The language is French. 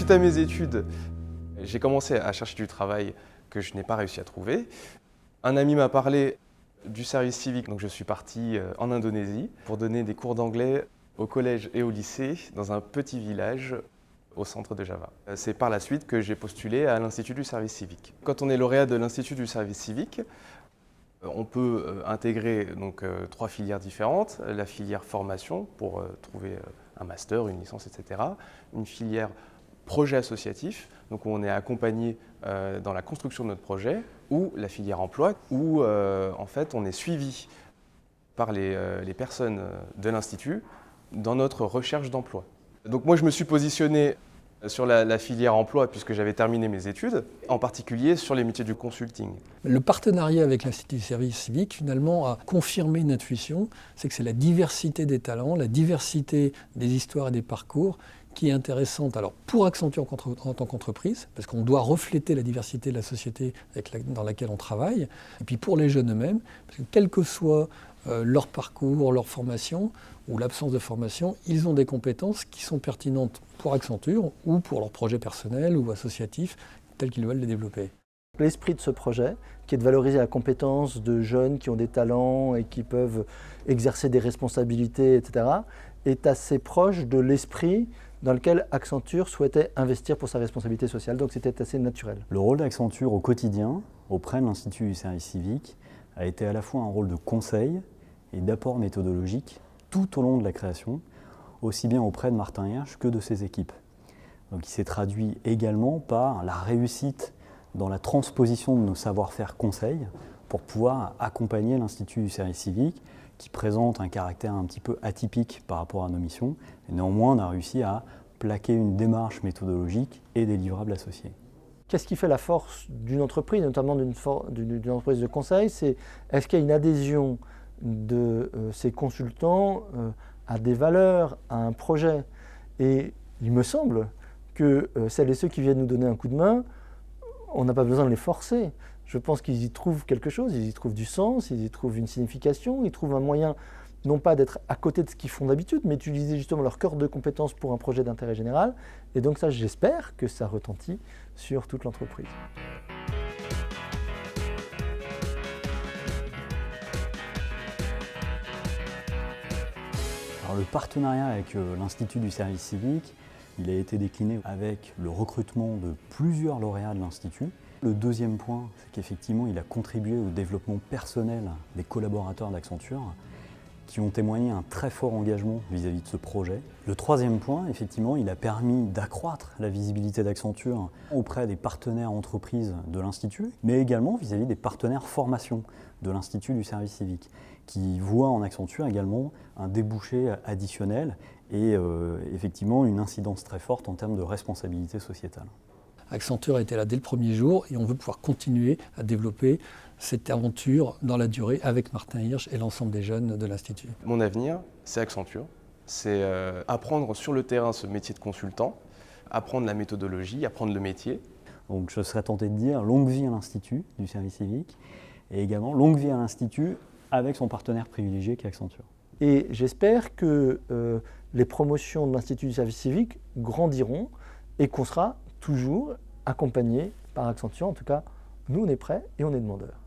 Suite à mes études, j'ai commencé à chercher du travail que je n'ai pas réussi à trouver. Un ami m'a parlé du service civique, donc je suis parti en Indonésie pour donner des cours d'anglais au collège et au lycée dans un petit village au centre de Java. C'est par la suite que j'ai postulé à l'Institut du service civique. Quand on est lauréat de l'Institut du service civique, on peut intégrer donc 3 filières différentes. La filière formation pour trouver un master, une licence, etc. Une filière projet associatif, donc où on est accompagné dans la construction de notre projet, ou la filière emploi, où en fait on est suivi par les personnes de l'Institut dans notre recherche d'emploi. Donc moi je me suis positionné sur la filière emploi puisque j'avais terminé mes études, en particulier sur les métiers du consulting. Le partenariat avec l'Institut du service civique finalement a confirmé une intuition, c'est que c'est la diversité des talents, la diversité des histoires et des parcours qui est intéressante alors pour Accenture en tant qu'entreprise, parce qu'on doit refléter la diversité de la société dans laquelle on travaille, et puis pour les jeunes eux-mêmes, parce que quel que soit leur parcours, leur formation ou l'absence de formation, ils ont des compétences qui sont pertinentes pour Accenture ou pour leur projet personnel ou associatif tel qu'ils veulent les développer. L'esprit de ce projet, qui est de valoriser la compétence de jeunes qui ont des talents et qui peuvent exercer des responsabilités, etc., est assez proche de l'esprit dans lequel Accenture souhaitait investir pour sa responsabilité sociale. Donc c'était assez naturel. Le rôle d'Accenture au quotidien, auprès de l'Institut du service civique, a été à la fois un rôle de conseil et d'apport méthodologique tout au long de la création, aussi bien auprès de Martin Hirsch que de ses équipes. Donc il s'est traduit également par la réussite dans la transposition de nos savoir-faire conseils pour pouvoir accompagner l'Institut du service civique qui présente un caractère un petit peu atypique par rapport à nos missions. Et néanmoins, on a réussi à plaquer une démarche méthodologique et des livrables associés. Qu'est-ce qui fait la force d'une entreprise, notamment d'une entreprise de conseil? C'est est-ce qu'il y a une adhésion de ces consultants à des valeurs, à un projet? Et il me semble que celles et ceux qui viennent nous donner un coup de main, on n'a pas besoin de les forcer. Je pense qu'ils y trouvent quelque chose, ils y trouvent du sens, ils y trouvent une signification, ils trouvent un moyen, non pas d'être à côté de ce qu'ils font d'habitude, mais d'utiliser justement leur cœur de compétences pour un projet d'intérêt général. Et donc ça, j'espère que ça retentit sur toute l'entreprise. Alors, le partenariat avec l'Institut du service civique, il a été décliné avec le recrutement de plusieurs lauréats de l'Institut. Le deuxième point, c'est qu'effectivement, il a contribué au développement personnel des collaborateurs d'Accenture qui ont témoigné un très fort engagement vis-à-vis de ce projet. Le troisième point, effectivement, il a permis d'accroître la visibilité d'Accenture auprès des partenaires entreprises de l'Institut, mais également vis-à-vis des partenaires formation de l'Institut du service civique, qui voient en Accenture également un débouché additionnel et effectivement une incidence très forte en termes de responsabilité sociétale. Accenture a été là dès le premier jour et on veut pouvoir continuer à développer cette aventure dans la durée avec Martin Hirsch et l'ensemble des jeunes de l'Institut. Mon avenir, c'est Accenture. C'est apprendre sur le terrain ce métier de consultant, apprendre la méthodologie, apprendre le métier. Donc je serais tenté de dire longue vie à l'Institut du service civique et également longue vie à l'Institut avec son partenaire privilégié qui est Accenture. Et j'espère que les promotions de l'Institut du service civique grandiront et qu'on sera toujours accompagné par Accenture. En tout cas, nous, on est prêts et on est demandeurs.